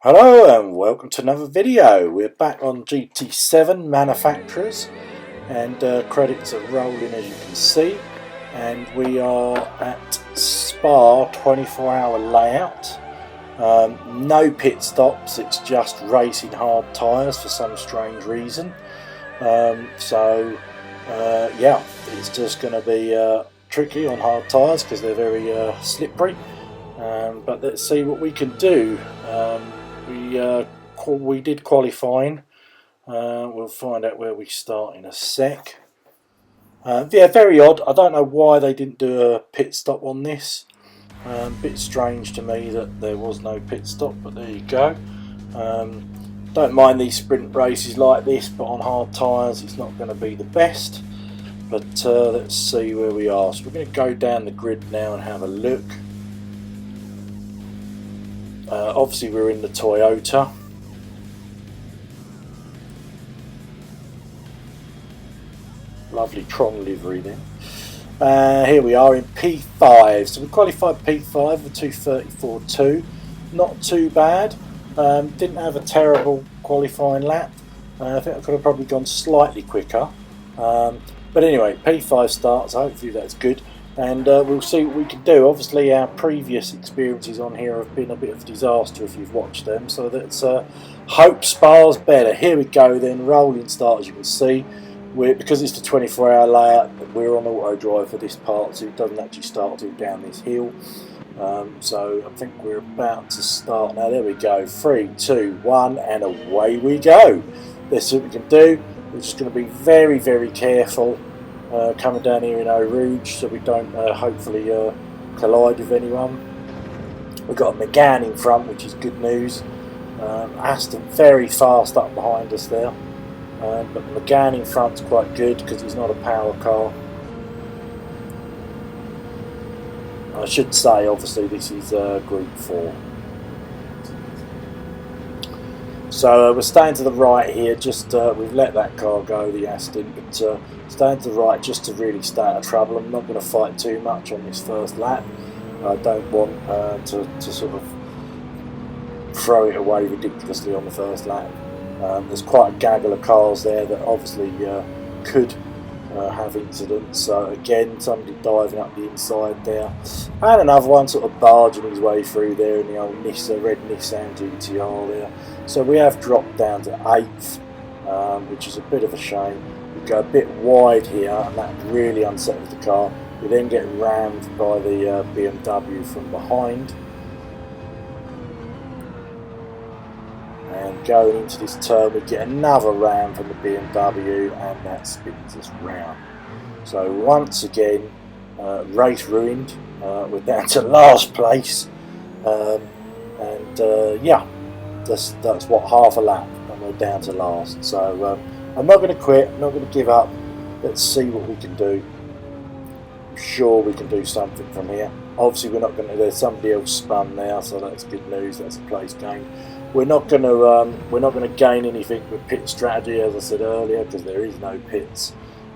Hello and welcome to another video. We're back on GT7 Manufacturers and credits are rolling, as you can see, and we are at Spa 24-hour layout. No pit stops, it's just racing hard tyres for some strange reason. Yeah, it's just going to be tricky on hard tyres because they're very slippery. But let's see what we can do. We did qualifying. We'll find out where we start in a sec. Yeah, very odd. I don't know why they didn't do a pit stop on this. Bit strange to me that there was no pit stop, but there you go. Don't mind these sprint races like this, but on hard tyres it's not going to be the best. But let's see where we are. So we're going to go down the grid now and have a look. Obviously we're in the Toyota. Lovely Tron livery then. Here we are in P5. So we qualified P5 with 2:34.2. Not too bad. Didn't have a terrible qualifying lap. I think I could have probably gone slightly quicker. But anyway, P5 starts. Hopefully that's good. And we'll see what we can do. Obviously our previous experiences on here have been a bit of a disaster if you've watched them, so let's hope Spa's better. Here we go then, rolling start, as you can see. Because it's the 24-hour layout, we're on auto drive for this part, so it doesn't actually start till down this hill. So I think we're about to start now. There we go, 3, 2, 1, and away we go. Let's see what we can do. We're just going to be very, very careful coming down here in Eau Rouge, so we don't hopefully collide with anyone. We've got a Megane in front, which is good news. Aston very fast up behind us there, but the Megane in front's quite good because he's not a power car. I should say, obviously, this is Group 4. So we're staying to the right here, just we've let that car go, the Aston, but staying to the right just to really stay out of trouble. I'm not going to fight too much on this first lap. I don't want to sort of throw it away ridiculously on the first lap. There's quite a gaggle of cars there that obviously could have incidents. So again, somebody diving up the inside there, and another one sort of barging his way through there in the old red Nissan GTR there. So we have dropped down to 8th, which is a bit of a shame. We go a bit wide here, and that really unsettles the car. We then get rammed by the BMW from behind. And going into this turn, we get another ram from the BMW, and that spins us round. So once again, race ruined. We're down to last place, yeah, that's what, half a lap, and we're down to last. So I'm not going to quit. I'm not going to give up. Let's see what we can do. I'm sure we can do something from here. Obviously, we're not going to. There's somebody else spun now, so that's good news. That's a place gain. We're not going to gain anything with pit strategy, as I said earlier, because there is no pits.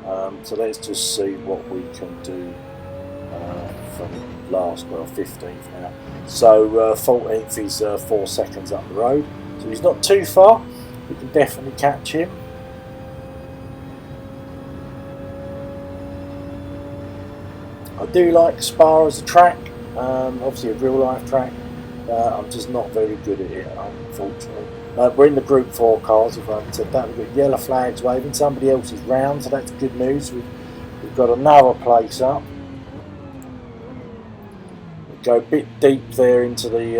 So let's just see what we can do from last, 15th now. So 14th is 4 seconds up the road, so he's not too far. We can definitely catch him. I do like Spa as a track, obviously a real life track. I'm just not very good at it, unfortunately. We're in the Group 4 cars, if I haven't said that. We've got yellow flags waving, somebody else is round, so that's good news. We've got another place up. We go a bit deep there into the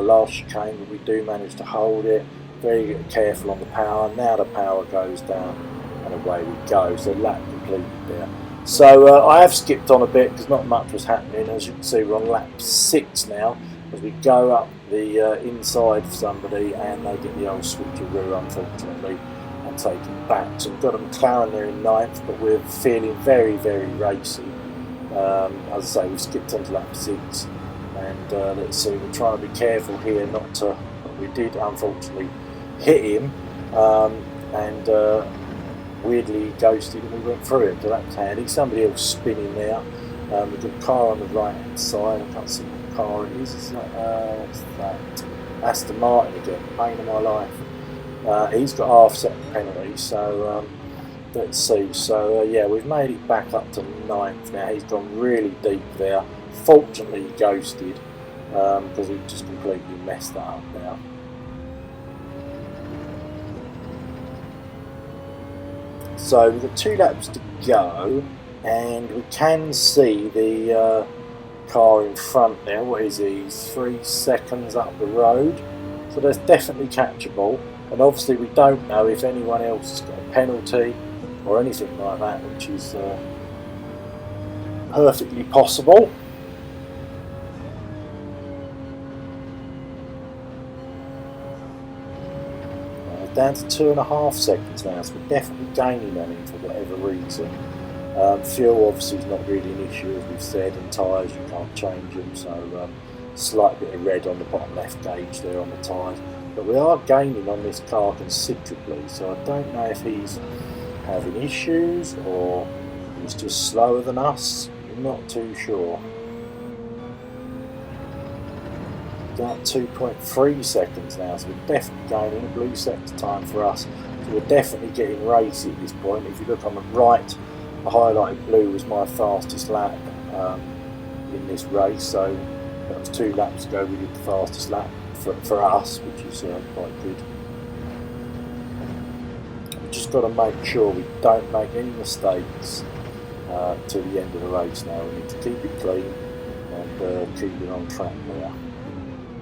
last chicane, but we do manage to hold it. Very careful on the power. Now the power goes down, and away we go. So lap completed there. So I have skipped on a bit because not much was happening. As you can see, we're on lap 6 now, as we go up the inside of somebody, and they get the old switcheroo, unfortunately, and take it back. So we've got a McLaren there in 9th, but we're feeling very, very racy. As I say, we've skipped onto lap 6, and let's see, we're trying to be careful here not to. We did unfortunately hit him, and weirdly he ghosted, and we went through it, so that was handy. Somebody else spinning there. We've got a car on the right hand side. I can't see what car it is. It's like, what's that? Aston Martin again, pain in my life. He's got half-second penalty, so let's see. So yeah, we've made it back up to 9th now. He's gone really deep there. Fortunately, he ghosted because he just completely messed that up now. So we've got 2 laps to go, and we can see the car in front there. What is he? He's 3 seconds up the road, so that's definitely catchable. And obviously we don't know if anyone else has got a penalty or anything like that, which is perfectly possible. Down to 2.5 seconds now, so we're definitely gaining on him for whatever reason. Fuel obviously is not really an issue, as we've said, and tyres you can't change them, so slight bit of red on the bottom left gauge there on the tyres. But we are gaining on this car considerably, so I don't know if he's having issues or he's just slower than us. I'm not too sure. About 2.3 seconds now, so we're definitely gaining. A blue sector time for us, so we're definitely getting racy at this point. If you look on the right, the highlighted blue was my fastest lap in this race, so that was 2 laps ago we did the fastest lap for us, which is quite good. We've just got to make sure we don't make any mistakes to the end of the race now. We need to keep it clean and keep it on track there.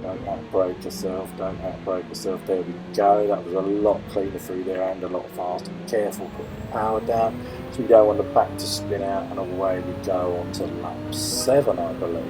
Don't outbrake yourself, don't outbrake yourself. There we go. That was a lot cleaner through there and a lot faster. Be careful putting the power down, so we don't want the back to spin out, and away we go on to lap 7, I believe.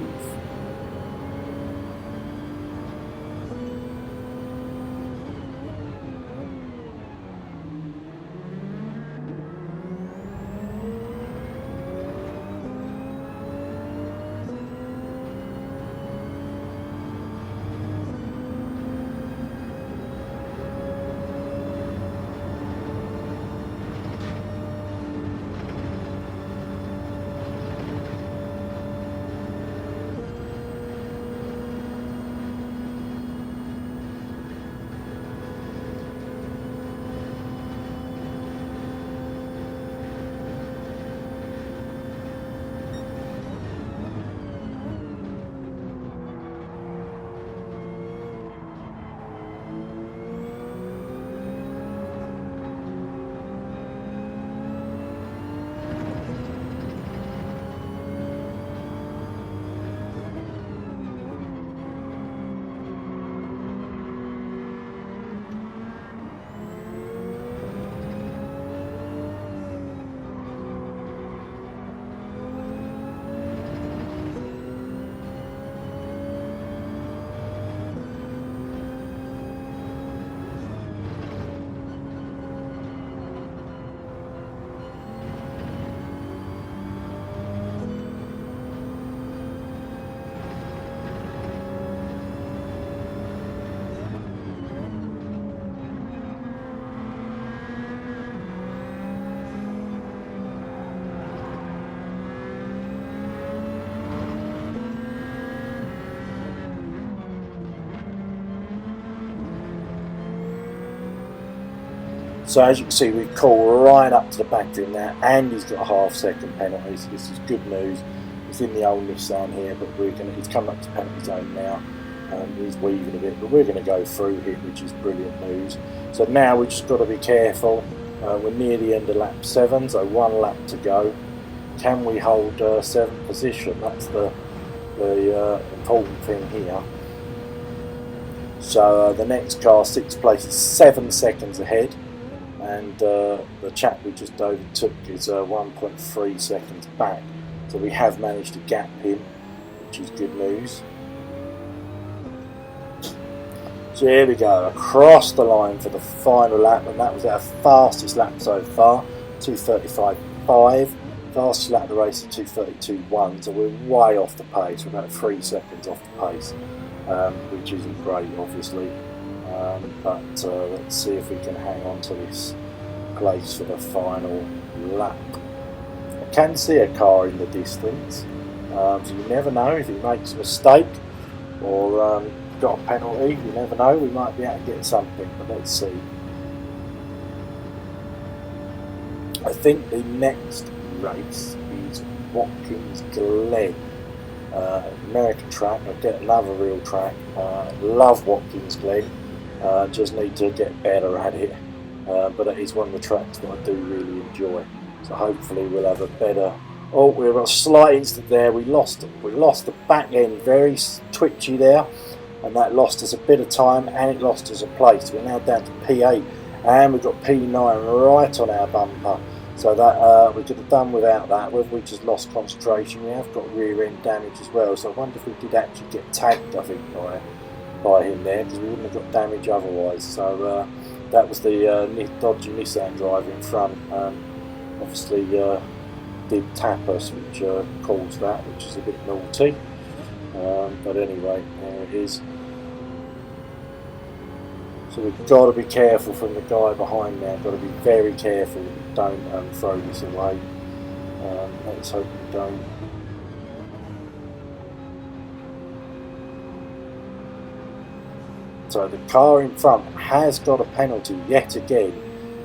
So as you can see, we've called right up to the back of him now, and he's got a half-second penalty, so this is good news. He's in the old Nissan here, but he's coming up to penalty zone now, and he's weaving a bit, but we're going to go through here, which is brilliant news. So now we've just got to be careful. We're near the end of lap 7, so 1 lap to go. Can we hold 7th position? That's the important thing here. So the next car, 6th place, is 7 seconds ahead, and the chap we just overtook is 1.3 seconds back. So we have managed to gap him, which is good news. So here we go, across the line for the final lap, and that was our fastest lap so far, 2:35.5. Fastest lap of the race is 2:32.1, so we're way off the pace. We're about 3 seconds off the pace, which isn't great, obviously. But let's see if we can hang on to this place for the final lap. I can see a car in the distance, so you never know if he makes a mistake or got a penalty. You never know, we might be able to get something, but let's see. I think the next race is Watkins Glen, American track. I'll get another real track. Love Watkins Glen, just need to get better at it, but it is one of the tracks that I do really enjoy, so hopefully we'll have a better. Oh, we were a slight incident there. We lost the back end, very twitchy there, and that lost us a bit of time and it lost us a place. We're now down to P8 and we've got P9 right on our bumper, so that we could have done without that. Whether we just lost concentration, we have got rear end damage as well, so I wonder if we did actually get tagged, I think, by him there, because we wouldn't have got damage otherwise. So that was the dodgy Nissan driver in front, obviously did tap us, which caused that, which is a bit naughty, but anyway, there it is. So we've got to be careful from the guy behind there, got to be very careful that we don't throw this away. Let's hope we don't. So the car in front has got a penalty yet again,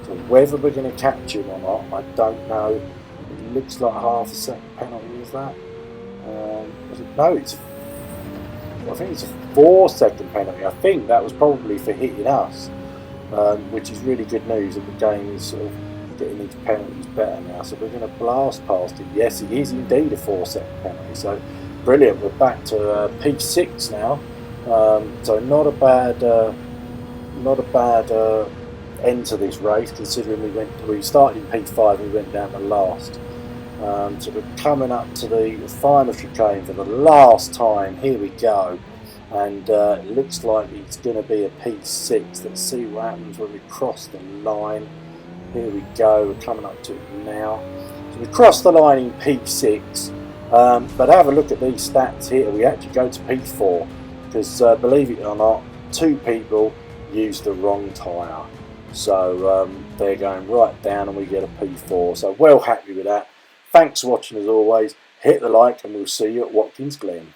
so whether we're going to catch him or not, I don't know. It looks like half a second penalty, is that? No, I think it's a 4-second penalty. I think that was probably for hitting us, which is really good news that the game is sort of getting these penalties better now. So we're going to blast past it. Yes, it is indeed a 4-second penalty. So brilliant. We're back to P6 now. So not a bad end to this race, considering we started in P5 and we went down to last. So we're coming up to the final chicane for the last time. Here we go, and it looks like it's going to be a P6. Let's see what happens when we cross the line. Here we go, we're coming up to it now. So we crossed the line in P6, but have a look at these stats here. We actually go to P4 because believe it or not, 2 people used the wrong tyre. So they're going right down and we get a P4. So well happy with that. Thanks for watching as always. Hit the like and we'll see you at Watkins Glen.